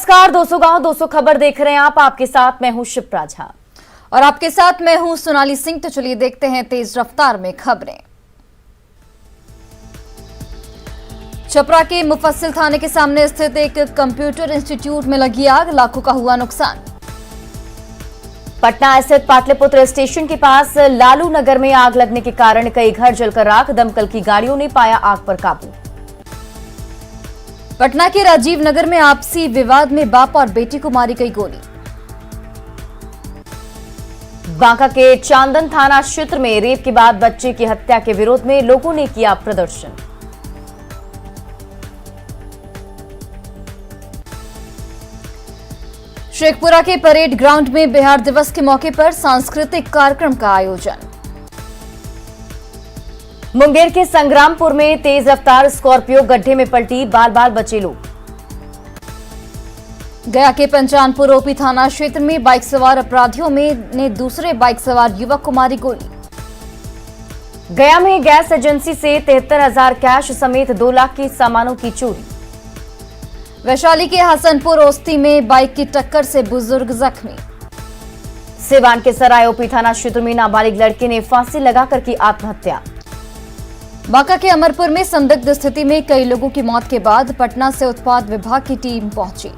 नमस्कार 200 गांव 200 खबर देख रहे हैं आप। आपके साथ मैं हूं शिप्रा झा और आपके साथ मैं हूं सोनाली सिंह। तो चलिए देखते हैं तेज रफ्तार में खबरें। छपरा के मुफस्सिल थाने के सामने स्थित एक कंप्यूटर इंस्टीट्यूट में लगी आग, लाखों का हुआ नुकसान। पटना स्थित पाटलिपुत्र स्टेशन के पास लालू नगर में आग लगने के कारण कई घर जलकर राख, दमकल की गाड़ियों ने पाया आग पर काबू। पटना के राजीव नगर में आपसी विवाद में बाप और बेटी को मारी गई गोली। बांका के चांदन थाना क्षेत्र में रेप के बाद बच्चे की हत्या के विरोध में लोगों ने किया प्रदर्शन। शेखपुरा के परेड ग्राउंड में बिहार दिवस के मौके पर सांस्कृतिक कार्यक्रम का आयोजन। मुंगेर के संग्रामपुर में तेज रफ्तार स्कॉर्पियो गड्ढे में पलटी, बाल बाल बचे लोग। गया के पंचानपुर ओपी थाना क्षेत्र में बाइक सवार अपराधियों ने दूसरे बाइक सवार युवक को मारी गोली। गया में गैस एजेंसी से 73,000 कैश समेत 2 लाख की सामानों की चोरी। वैशाली के हसनपुर ओस्ती में बाइक की टक्कर से बुजुर्ग जख्मी। सिवान के सराय ओपी थाना क्षेत्र में नाबालिग लड़के ने फांसी लगाकर की आत्महत्या। बांका के अमरपुर में संदिग्ध स्थिति में कई लोगों की मौत के बाद पटना से उत्पाद विभाग की टीम पहुंची।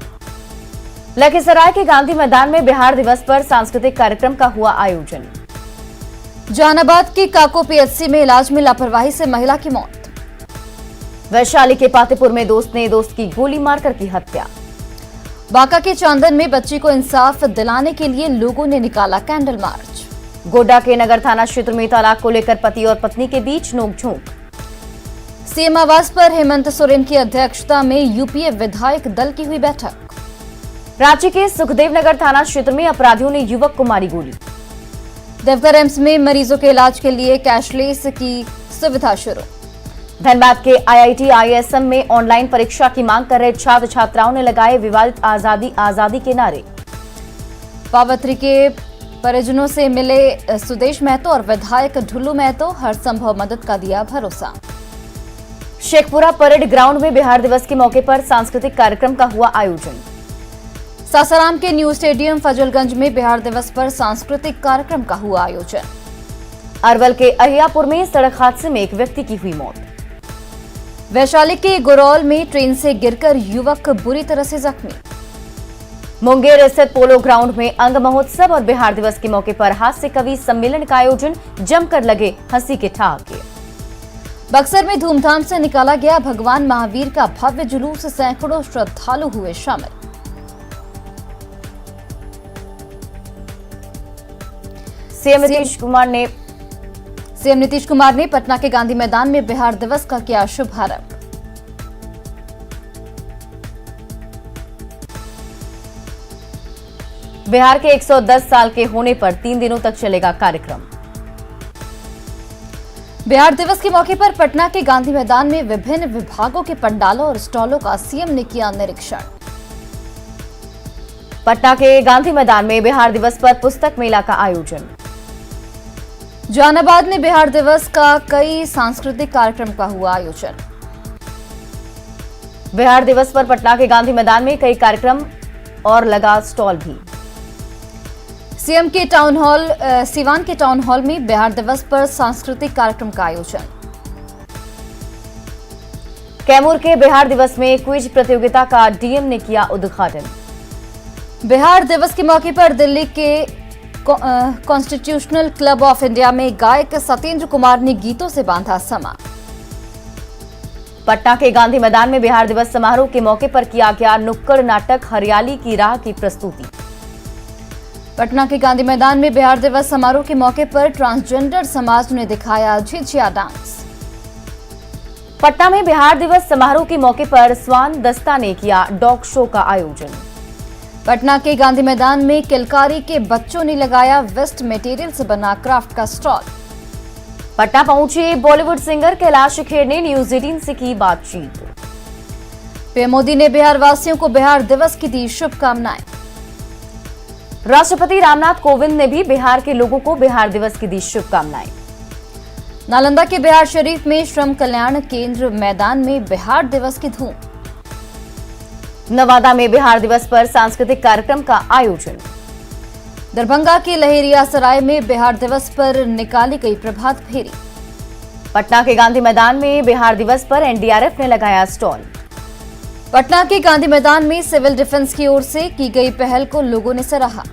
लखीसराय के गांधी मैदान में बिहार दिवस पर सांस्कृतिक कार्यक्रम का हुआ आयोजन। जहानाबाद के काको पीएचसी में इलाज में लापरवाही से महिला की मौत। वैशाली के पातेपुर में दोस्त ने दोस्त की गोली मारकर की हत्या। बांका के चांदन में बच्ची को इंसाफ दिलाने के लिए लोगों ने निकाला कैंडल मार्च। गोड्डा के नगर थाना क्षेत्र में तलाक को लेकर पति और पत्नी के बीच नोकझोंक। सीएम आवास पर हेमंत सोरेन की अध्यक्षता में यूपीए विधायक दल की हुई बैठक। रांची के सुखदेव नगर थाना क्षेत्र में अपराधियों ने युवक को मारी गोली। देवघर एम्स में मरीजों के इलाज के लिए कैशलेस की सुविधा शुरू। धनबाद के आईआईटी आईएसएम में ऑनलाइन परीक्षा की मांग कर रहे छात्र छात्राओं ने लगाए विवादित आजादी आजादी के नारे। पावत्री के परिजनों से मिले सुदेश महतो और विधायक ढुल्लू महतो, हर संभव मदद का दिया भरोसा। शेखपुरा परेड ग्राउंड में बिहार दिवस के मौके पर सांस्कृतिक कार्यक्रम का हुआ आयोजन। सासाराम के न्यू स्टेडियम फजलगंज में बिहार दिवस पर सांस्कृतिक कार्यक्रम का हुआ आयोजन। अरवल के अहियापुर में सड़क हादसे में एक व्यक्ति की हुई मौत। वैशाली के गुरौल में ट्रेन से गिरकर युवक बुरी तरह से जख्मी। मुंगेर स्थित पोलो ग्राउंड में अंग महोत्सव और बिहार दिवस के मौके पर हास्य कवि सम्मेलन का आयोजन, जमकर लगे हंसी के ठहाके। बक्सर में धूमधाम से निकाला गया भगवान महावीर का भव्य जुलूस, सैकड़ों श्रद्धालु हुए शामिल। सीएम नीतीश कुमार ने पटना के गांधी मैदान में बिहार दिवस का किया शुभारंभ। बिहार के 110 साल के होने पर 3 दिनों तक चलेगा कार्यक्रम। बिहार दिवस के मौके पर पटना के गांधी मैदान में विभिन्न विभागों के पंडालों और स्टॉलों का सीएम ने किया निरीक्षण। पटना के गांधी मैदान में बिहार दिवस पर पुस्तक मेला का आयोजन। जहानाबाद में बिहार दिवस का कई सांस्कृतिक कार्यक्रम का हुआ आयोजन। बिहार दिवस पर पटना के गांधी मैदान में कई कार्यक्रम और लगा स्टॉल भी। सीएम के टाउन हॉल सिवान के टाउन हॉल में बिहार दिवस पर सांस्कृतिक कार्यक्रम का आयोजन। कैमूर के बिहार दिवस में क्विज प्रतियोगिता का डीएम ने किया उद्घाटन। बिहार दिवस के मौके पर दिल्ली के कॉन्स्टिट्यूशनल क्लब ऑफ इंडिया में गायक सत्येंद्र कुमार ने गीतों से बांधा समा। पटना के गांधी मैदान में बिहार दिवस समारोह के मौके पर किया गया नुक्कड़ नाटक हरियाली की राह की प्रस्तुति। पटना के गांधी मैदान में बिहार दिवस समारोह के मौके पर ट्रांसजेंडर समाज ने दिखाया झिझिया डांस। पटना में बिहार दिवस समारोह के मौके पर स्वान दस्ता ने किया डॉग शो का आयोजन। पटना के गांधी मैदान में किलकारी के बच्चों ने लगाया वेस्ट मटेरियल से बना क्राफ्ट का स्टॉल। पटना पहुंचे बॉलीवुड सिंगर कैलाश खेर ने न्यूज 18 से की बातचीत। पीएम मोदी ने बिहार वासियों को बिहार दिवस की दी शुभकामनाएं। राष्ट्रपति रामनाथ कोविंद ने भी बिहार के लोगों को बिहार दिवस की दी शुभकामनाएं। नालंदा के बिहार शरीफ में श्रम कल्याण केंद्र मैदान में बिहार दिवस की धूम। नवादा में बिहार दिवस पर सांस्कृतिक कार्यक्रम का आयोजन। दरभंगा के लहेरिया सराय में बिहार दिवस पर निकाली गई प्रभात फेरी। पटना के गांधी मैदान में बिहार दिवस पर एनडीआरएफ ने लगाया स्टॉल। पटना के गांधी मैदान में सिविल डिफेंस की ओर से की गई पहल को लोगों ने सराहा।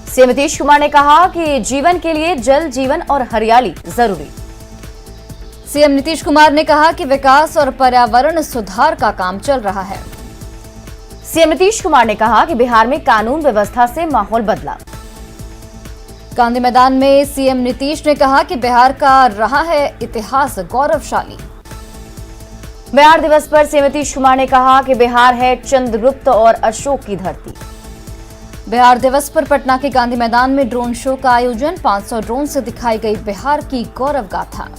सीएम नीतीश कुमार ने कहा कि जीवन के लिए जल, जीवन और हरियाली जरूरी। सीएम नीतीश कुमार ने कहा कि विकास और पर्यावरण सुधार का काम चल रहा है। सीएम नीतीश कुमार ने कहा कि बिहार में कानून व्यवस्था से माहौल बदला। गांधी मैदान में सीएम नीतीश ने कहा कि बिहार का रहा है इतिहास गौरवशाली। बिहार दिवस पर सीएम नीतीश कुमार ने कहा कि बिहार है चंद्रगुप्त और अशोक की धरती। बिहार दिवस पर पटना के गांधी मैदान में ड्रोन शो का आयोजन। 500 ड्रोन से दिखाई गई बिहार की गौरव गाथा।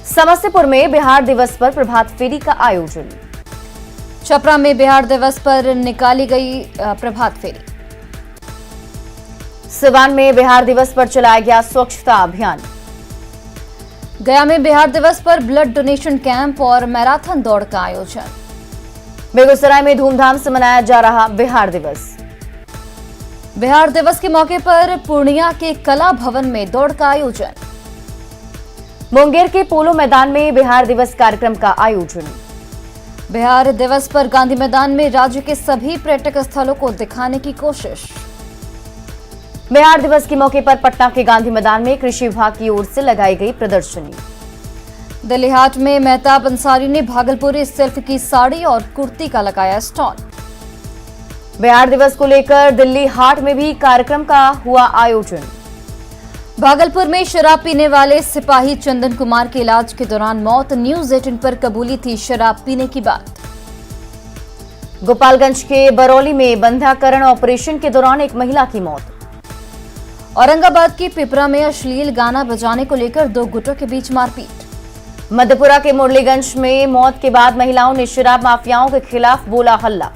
समस्तीपुर में बिहार दिवस पर प्रभात फेरी का आयोजन। छपरा में बिहार दिवस पर निकाली गई प्रभात फेरी। सिवान में बिहार दिवस पर चलाया गया स्वच्छता अभियान। गया में बिहार दिवस पर ब्लड डोनेशन कैंप और मैराथन दौड़ का आयोजन। बेगूसराय में धूमधाम से मनाया जा रहा बिहार दिवस। बिहार दिवस के मौके पर पूर्णिया के कला भवन में दौड़ का आयोजन। मुंगेर के पोलो मैदान में बिहार दिवस कार्यक्रम का आयोजन। बिहार दिवस पर गांधी मैदान में राज्य के सभी पर्यटक स्थलों को दिखाने की कोशिश। बिहार दिवस के मौके पर पटना के गांधी मैदान में कृषि विभाग की ओर से लगाई गई प्रदर्शनी। दिल्ली हाट में मेहताब अंसारी ने भागलपुरी सिल्क की साड़ी और कुर्ती का लगाया स्टॉल। बिहार दिवस को लेकर दिल्ली हाट में भी कार्यक्रम का हुआ आयोजन। भागलपुर में शराब पीने वाले सिपाही चंदन कुमार के इलाज के दौरान मौत। न्यूज 18 पर कबूली थी शराब पीने की बात। गोपालगंज के बरौली में बंध्याकरण ऑपरेशन के दौरान एक महिला की मौत। औरंगाबाद की पिपरा में अश्लील गाना बजाने को लेकर दो गुटों के बीच मारपीट। मधेपुरा के मुरलीगंज में मौत के बाद महिलाओं ने शराब माफियाओं के खिलाफ बोला हल्ला।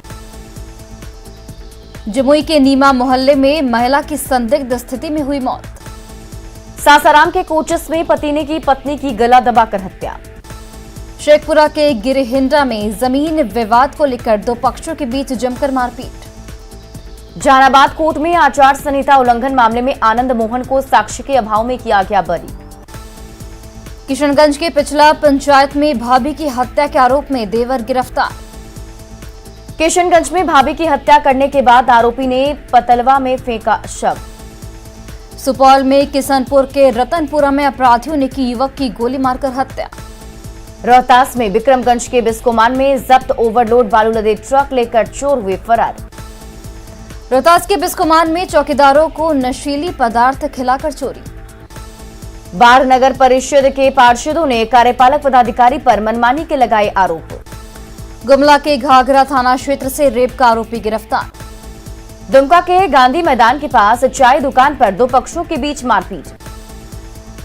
जमुई के नीमा मोहल्ले में महिला की संदिग्ध स्थिति में हुई मौत। सासाराम के कोचस में पति ने की पत्नी की गला दबाकर हत्या। शेखपुरा के गिरिहिंडा में जमीन विवाद को लेकर दो पक्षों के बीच जमकर मारपीट। जहानाबाद कोर्ट में आचार संहिता उल्लंघन मामले में आनंद मोहन को साक्ष्य के अभाव में किया गया बरी। किशनगंज के पिछला पंचायत में भाभी की हत्या के आरोप में देवर गिरफ्तार। किशनगंज में भाभी की हत्या करने के बाद आरोपी ने पतलवा में फेंका शव। सुपौल में किशनपुर के रतनपुरा में अपराधियों ने की युवक की गोली मारकर हत्या। रोहतास में विक्रमगंज के बिस्कोमान में जब्त ओवरलोड बालू लदे ट्रक लेकर चोर हुए फरार। रोहतास के बिस्कोमान में चौकीदारों को नशीली पदार्थ खिलाकर चोरी। बाढ़ नगर परिषद के पार्षदों ने कार्यपालक पदाधिकारी पर मनमानी के लगाए आरोप। गुमला के घाघरा थाना क्षेत्र से रेप का आरोपी गिरफ्तार। दुमका के गांधी मैदान के पास चाय दुकान पर दो पक्षों के बीच मारपीट।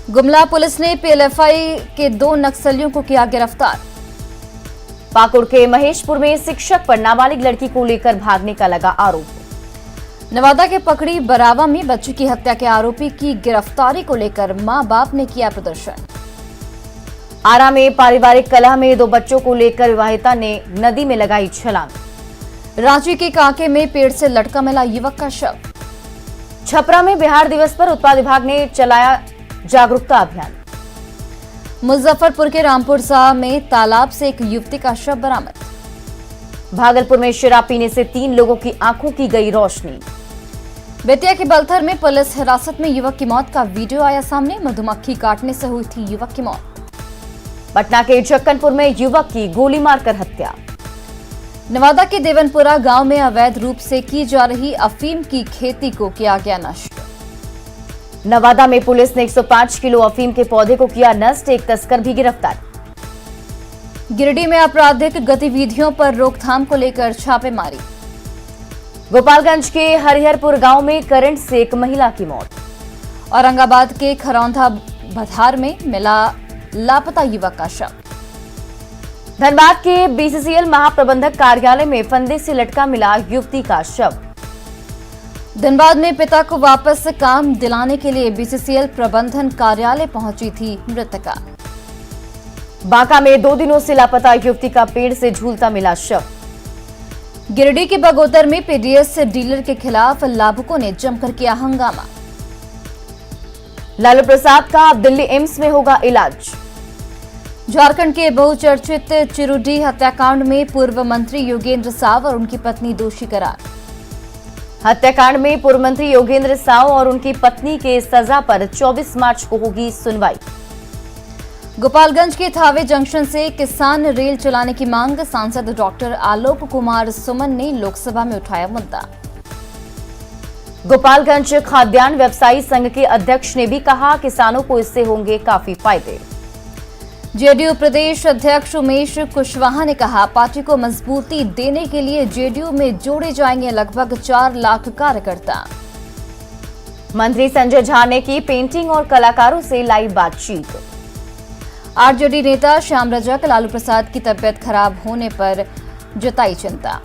गुमला पुलिस ने पीएलएफआई के 2 नक्सलियों को किया गिरफ्तार। पाकुड़ के महेशपुर में शिक्षक पर नाबालिग लड़की को लेकर भागने का लगा आरोप। नवादा के पकड़ी बरावा में बच्ची की हत्या के आरोपी की गिरफ्तारी को लेकर मां बाप ने किया प्रदर्शन। आरा में पारिवारिक कलह में 2 बच्चों को लेकर विवाहिता ने नदी में लगाई छलांग। रांची के कांके में पेड़ से लटका मिला युवक का शव। छपरा में बिहार दिवस पर उत्पाद विभाग ने चलाया जागरूकता अभियान। मुजफ्फरपुर के रामपुर साह में तालाब से एक युवती का शव बरामद। भागलपुर में शराब पीने से 3 लोगों की आंखों की गई रोशनी। बेतिया के बलथर में पुलिस हिरासत में युवक की मौत का वीडियो आया सामने। मधुमक्खी काटने से हुई थी युवक की मौत। पटना के जक्कनपुर में युवक की गोली मारकर हत्या। नवादा के देवनपुरा गांव में अवैध रूप से की जा रही अफीम की खेती को किया गया नष्ट। नवादा में पुलिस ने 105 किलो अफीम के पौधे को किया नष्ट। एक तस्कर भी गिरफ्तार। गिरिडीह में आपराधिक गतिविधियों पर रोकथाम को लेकर छापेमारी। गोपालगंज के हरिहरपुर गांव में करंट से एक महिला की मौत। औरंगाबाद के खरौंधा बधार में मिला लापता युवक का शव। धनबाद के बीसीसीएल महाप्रबंधक कार्यालय में फंदे से लटका मिला युवती का शव। धनबाद में पिता को वापस काम दिलाने के लिए बीसीसीएल प्रबंधन कार्यालय पहुंची थी मृतका। बांका में 2 दिनों से लापता युवती का पेड़ से झूलता मिला शव। गिरिडीह के बगोदर में पीडीएस डीलर के खिलाफ लाभुकों ने जमकर किया हंगामा। लालू प्रसाद का अब दिल्ली एम्स में होगा इलाज। झारखंड के बहुचर्चित चिरुडीह हत्याकांड में पूर्व मंत्री योगेंद्र साव और उनकी पत्नी दोषी करार। हत्याकांड में पूर्व मंत्री योगेंद्र साव और उनकी पत्नी के सजा पर 24 मार्च को होगी सुनवाई। गोपालगंज के थावे जंक्शन से किसान रेल चलाने की मांग, सांसद डॉक्टर आलोक कुमार सुमन ने लोकसभा में उठाया मुद्दा। गोपालगंज खाद्यान्न व्यवसायी संघ के अध्यक्ष ने भी कहा, किसानों को इससे होंगे काफी फायदे। जेडीयू प्रदेश अध्यक्ष उमेश कुशवाहा ने कहा, पार्टी को मजबूती देने के लिए जेडीयू में जोड़े जाएंगे लगभग 4 लाख कार्यकर्ता। मंत्री संजय झा ने की पेंटिंग और कलाकारों से लाइव बातचीत। आरजेडी नेता श्याम रजक लालू प्रसाद की तबियत खराब होने पर जताई चिंता।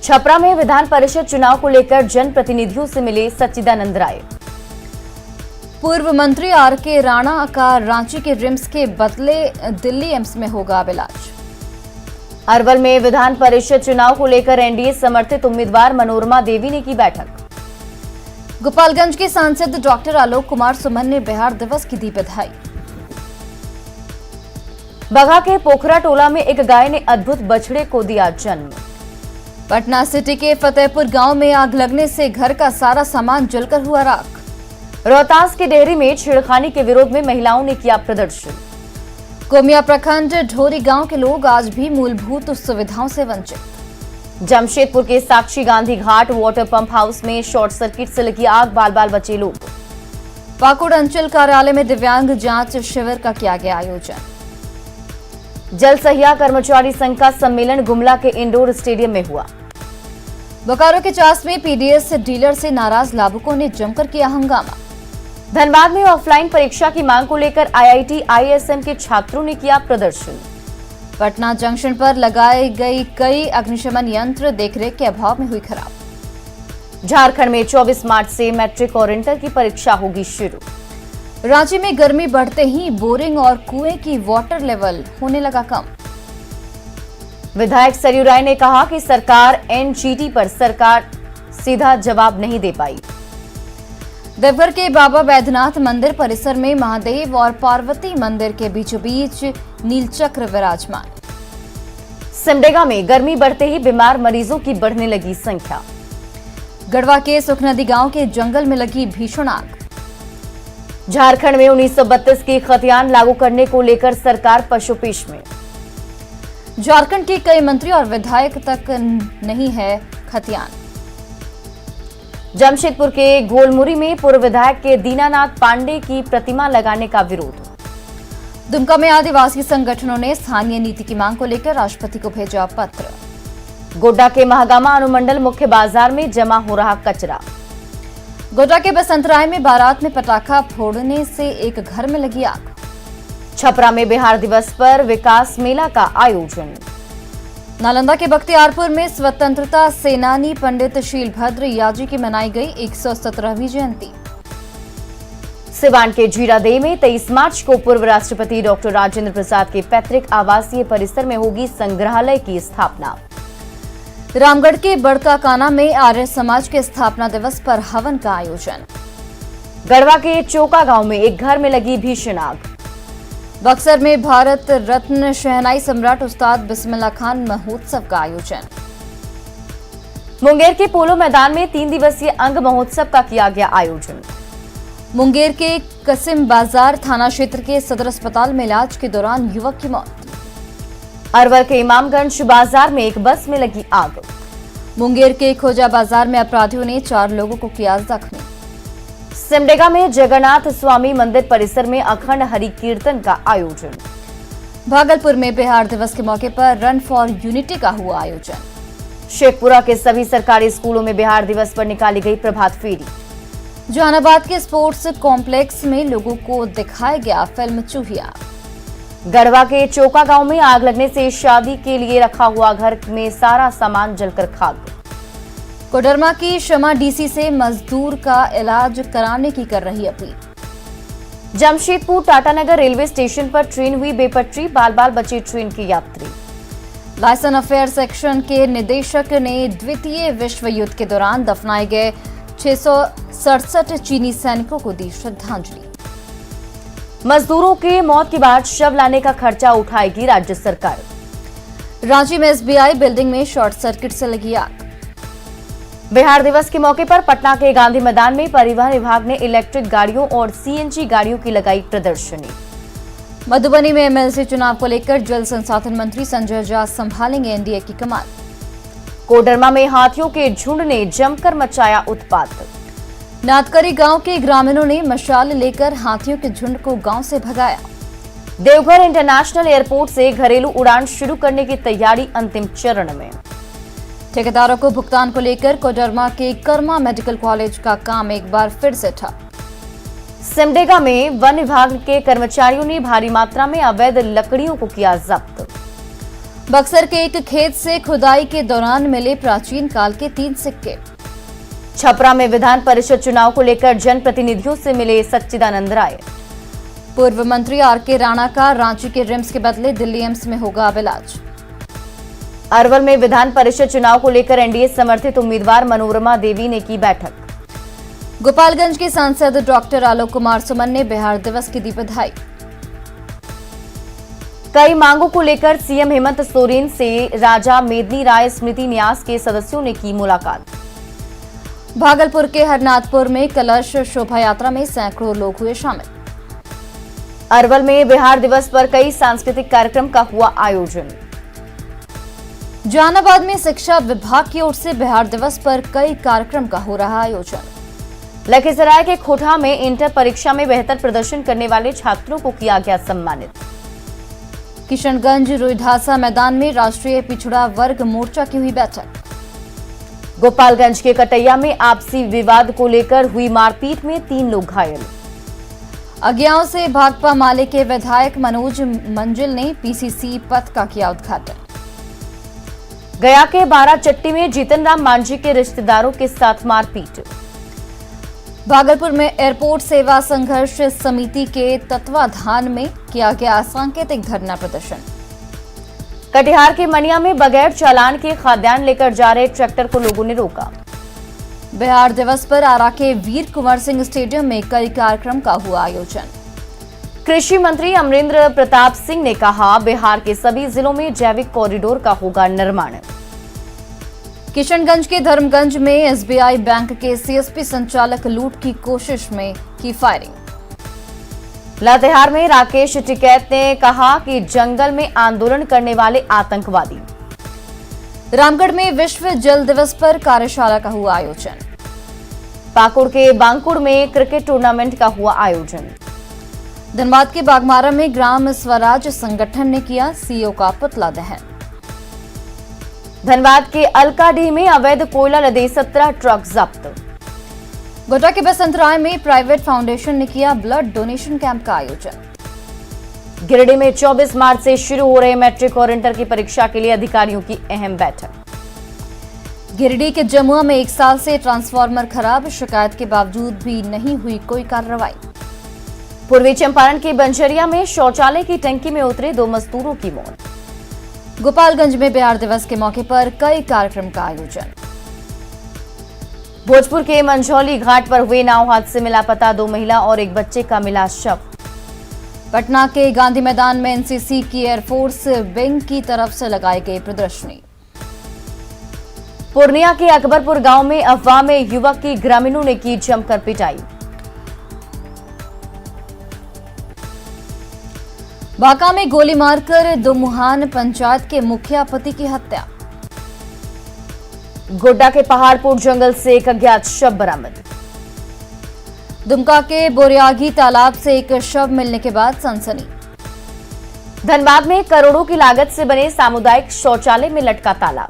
छपरा में विधान परिषद चुनाव को लेकर जनप्रतिनिधियों से मिले सच्चिदानंद राय। पूर्व मंत्री आरके राणा का रांची के रिम्स के बदले दिल्ली एम्स में होगा अब इलाज। अरवल में विधान परिषद चुनाव को लेकर एनडीए समर्थित उम्मीदवार मनोरमा देवी ने की बैठक। गोपालगंज के सांसद डॉक्टर आलोक कुमार सुमन ने बिहार दिवस की दी बधाई। बगहा के पोखरा टोला में एक गाय ने अद्भुत बछड़े को दिया जन्म। पटना सिटी के फतेहपुर गांव में आग लगने से घर का सारा सामान जलकर हुआ राख। रोहतास के डेहरी में छेड़खानी के विरोध में महिलाओं ने किया प्रदर्शन। कोमिया प्रखंड ढोरी गांव के लोग आज भी मूलभूत सुविधाओं से वंचित। जमशेदपुर के साक्षी Gandhi Ghat water pump house में शॉर्ट सर्किट से लगी आग, बाल बाल बचे लोग। पाकुड़ अंचल कार्यालय में दिव्यांग जांच शिविर का किया गया आयोजन। जल सहिया कर्मचारी संघ का सम्मेलन गुमला के इंडोर स्टेडियम में हुआ। बोकारो के चास में पीडीएस डीलर से नाराज लाभुकों ने जमकर किया हंगामा। धनबाद में ऑफलाइन परीक्षा की मांग को लेकर आईआईटी आईएसएम के छात्रों ने किया प्रदर्शन। पटना जंक्शन पर लगाई गई कई अग्निशमन यंत्र देखरेख के अभाव में हुई खराब। झारखंड में 24 मार्च से मैट्रिक और इंटर की परीक्षा होगी शुरू। रांची में गर्मी बढ़ते ही बोरिंग और कुएं की वाटर लेवल होने लगा कम। विधायक सरयू राय ने कहा कि सरकार एनजीटी पर सरकार सीधा जवाब नहीं दे पाई। देवघर के बाबा बैद्यनाथ मंदिर परिसर में महादेव और पार्वती मंदिर के बीचों बीच नीलचक्र विराजमान। सिमडेगा में गर्मी बढ़ते ही बीमार मरीजों की बढ़ने लगी संख्या। गढ़वा के सुखनदी गांव के जंगल में लगी भीषण आग। झारखंड में 1932 की खतियान लागू करने को लेकर सरकार पशुपेश में। झारखंड के कई मंत्री और विधायक तक नहीं है खतियान। जमशेदपुर के गोलमुरी में पूर्व विधायक के दीनानाथ पांडे की प्रतिमा लगाने का विरोध। दुमका में आदिवासी संगठनों ने स्थानीय नीति की मांग को लेकर राष्ट्रपति को भेजा पत्र। गोड्डा के महागामा अनुमंडल मुख्य बाजार में जमा हो रहा कचरा। गोड्डा के बसंतराय में बारात में पटाखा फोड़ने से एक घर में लगी आग। छपरा में बिहार दिवस पर विकास मेला का आयोजन। नालंदा के बख्तियारपुर में स्वतंत्रता सेनानी पंडित शीलभद्र याजी की मनाई गई 117वीं जयंती। सिवान के जीरादेई में 23 मार्च को पूर्व राष्ट्रपति डॉक्टर राजेंद्र प्रसाद के पैतृक आवासीय परिसर में होगी संग्रहालय की स्थापना। रामगढ़ के बड़काकाना में आर्य समाज के स्थापना दिवस पर हवन का आयोजन। गढ़वा के चोका गांव में एक घर में लगी भीषण आग। बक्सर में भारत रत्न शहनाई सम्राट उस्ताद बिस्मिल्लाह खान महोत्सव का आयोजन। मुंगेर के पोलो मैदान में 3 दिवसीय अंग महोत्सव का किया गया आयोजन। मुंगेर के कसिम बाजार थाना क्षेत्र के सदर अस्पताल में इलाज के दौरान युवक की मौत। अरवल के इमामगंज बाजार में एक बस में लगी आग। मुंगेर के खोजा बाजार में अपराधियों ने 4 लोगों को किया जख्मी। सिमडेगा में जगन्नाथ स्वामी मंदिर परिसर में अखंड हरि कीर्तन का आयोजन। भागलपुर में बिहार दिवस के मौके पर रन फॉर यूनिटी का हुआ आयोजन। शेखपुरा के सभी सरकारी स्कूलों में बिहार दिवस पर निकाली गई प्रभात फेरी। जहानाबाद के स्पोर्ट्स कॉम्प्लेक्स में लोगों को दिखाया गया फिल्म चूहिया। गढ़वा के चोका गांव में आग लगने से शादी के लिए रखा हुआ घर में सारा सामान जलकर खाक। कोडरमा की शमा डीसी से मजदूर का इलाज कराने की कर रही appeal. Jamshedpur Tatanagar railway station पर ट्रेन हुई बेपटरी, बाल बाल बचे ट्रेन के यात्री। लाइसेंस अफेयर सेक्शन के निदेशक ने द्वितीय विश्व युद्ध के दौरान दफनाए गए 667 चीनी सैनिकों को दी श्रद्धांजलि। मजदूरों के मौत के बाद शव लाने का खर्चा उठाएगी राज्य सरकार। रांची में एसबीआई बिल्डिंग में शॉर्ट सर्किट से लगी आग। बिहार दिवस के मौके पर पटना के गांधी मैदान में परिवहन विभाग ने इलेक्ट्रिक गाड़ियों और सीएनजी गाड़ियों की लगाई प्रदर्शनी। मधुबनी में एमएलसी चुनाव को लेकर जल संसाधन मंत्री संजय झा संभालेंगे एनडीए की कमान। कोडरमा में हाथियों के झुंड ने जमकर मचाया उत्पात। नाथकरी गांव के ग्रामीणों ने मशाल लेकर हाथियों के झुंड को गांव से भगाया। देवघर इंटरनेशनल एयरपोर्ट से घरेलू उड़ान शुरू करने की तैयारी अंतिम चरण में। ठेकेदारों को भुगतान को लेकर कोडरमा के कर्मा मेडिकल कॉलेज का काम एक बार फिर से ठप। सिमडेगा में वन विभाग के कर्मचारियों ने भारी मात्रा में अवैध लकड़ियों को किया जब्त। बक्सर के एक खेत से खुदाई के दौरान मिले प्राचीन काल के 3 सिक्के। छपरा में विधान परिषद चुनाव को लेकर जनप्रतिनिधियों से मिले सच्चिदानंद राय। पूर्व मंत्री आरके राणा का रांची के रिम्स के बदले दिल्ली एम्स में होगा अब इलाज। अरवल में विधान परिषद चुनाव को लेकर एनडीए समर्थित उम्मीदवार मनोरमा देवी ने की बैठक। गोपालगंज के सांसद डॉक्टर आलोक कुमार सुमन ने बिहार दिवस की दी बधाई। कई मांगों को लेकर सीएम हेमंत सोरेन से राजा मेदनी राय स्मृति न्यास के सदस्यों ने की मुलाकात। भागलपुर के हरनाथपुर में कलश शोभा यात्रा में सैकड़ों लोग हुए शामिल। अरवल में बिहार दिवस पर कई सांस्कृतिक कार्यक्रम का हुआ आयोजन। जहानाबाद में शिक्षा विभाग की ओर से बिहार दिवस पर कई कार्यक्रम का हो रहा आयोजन। लखीसराय के खोटा में इंटर परीक्षा में बेहतर प्रदर्शन करने वाले छात्रों को किया गया सम्मानित। किशनगंज रुईढासा मैदान में राष्ट्रीय पिछड़ा वर्ग मोर्चा की हुई बैठक। गोपालगंज के कटैया में आपसी विवाद को लेकर हुई मारपीट में 3 लोग घायल। अज्ञाओं से भाकपा माले के विधायक मनोज मंजिल ने पीसीसी पथ का किया उद्घाटन। गया के बाराचट्टी में जीतन राम मांझी के रिश्तेदारों के साथ मारपीट। भागलपुर में एयरपोर्ट सेवा संघर्ष समिति के तत्वाधान में किया गया सांकेतिक धरना प्रदर्शन। कटिहार के मनिया में बगैर चालान के खाद्यान्न लेकर जा रहे ट्रैक्टर को लोगों ने रोका। बिहार दिवस पर आरा के वीर कुंवर सिंह स्टेडियम में कई कार्यक्रम का हुआ आयोजन। कृषि मंत्री अमरेंद्र प्रताप सिंह ने कहा, बिहार के सभी जिलों में जैविक कॉरिडोर का होगा निर्माण। किशनगंज के धर्मगंज में एसबीआई बैंक के सीएसपी संचालक लूट की कोशिश में की फायरिंग। लातेहार में राकेश टिकैत ने कहा कि जंगल में आंदोलन करने वाले आतंकवादी। रामगढ़ में विश्व जल दिवस पर कार्यशाला का हुआ आयोजन। पाकुड़ के बांकुड़ में क्रिकेट टूर्नामेंट का हुआ आयोजन। धनबाद के बागमारा में ग्राम स्वराज संगठन ने किया सीओ का पुतला दहन। धनबाद के अलकाडीह में अवैध कोयला लदे 17 ट्रक जब्त। गोड्डा के बसंतराय में प्राइवेट फाउंडेशन ने किया ब्लड डोनेशन कैंप का आयोजन। गिरिडीह में 24 मार्च से शुरू हो रहे मैट्रिक और इंटर की परीक्षा के लिए अधिकारियों की अहम बैठक। गिरिडीह के जमुआ में 1 साल से ट्रांसफार्मर खराब, शिकायत के बावजूद भी नहीं हुई कोई कार्रवाई। पूर्वी चंपारण के बंजरिया में शौचालय की टंकी में उतरे 2 मजदूरों की मौत। गोपालगंज में बिहार दिवस के मौके पर कई कार्यक्रम का आयोजन। भोजपुर के मंझौली घाट पर हुए नाव हादसे में लापता 2 महिला और 1 बच्चे का मिला शव। पटना के गांधी मैदान में एनसीसी की एयरफोर्स विंग की तरफ से लगाई गई प्रदर्शनी। पूर्णिया के अकबरपुर गांव में अफवाह में युवक की ग्रामीणों ने की जमकर पिटाई। बांका में गोली मारकर दुमुहान पंचायत के मुखिया पति की हत्या। गोड्डा के पहाड़पुर जंगल से एक अज्ञात शव बरामद। दुमका के बोरियागी तालाब से एक शव मिलने के बाद सनसनी। धनबाद में करोड़ों की लागत से बने सामुदायिक शौचालय में लटका ताला।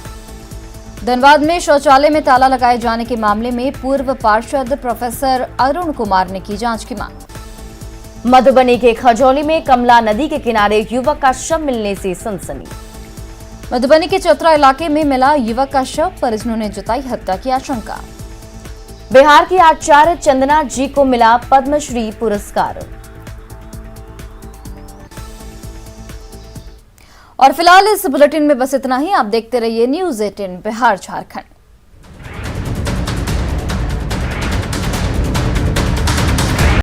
धनबाद में शौचालय में ताला लगाए जाने के मामले में पूर्व पार्षद प्रोफेसर अरुण कुमार ने की जांच की मांग। मधुबनी के खजौली में कमला नदी के किनारे युवक का शव मिलने से सनसनी। मधुबनी के चतरा इलाके में मिला युवक का शव, परिजनों ने जताई हत्या की आशंका। बिहार की आचार्य चंदना जी को मिला पद्मश्री पुरस्कार। और फिलहाल इस बुलेटिन में बस इतना ही। आप देखते रहिए न्यूज़ 18 बिहार झारखंड।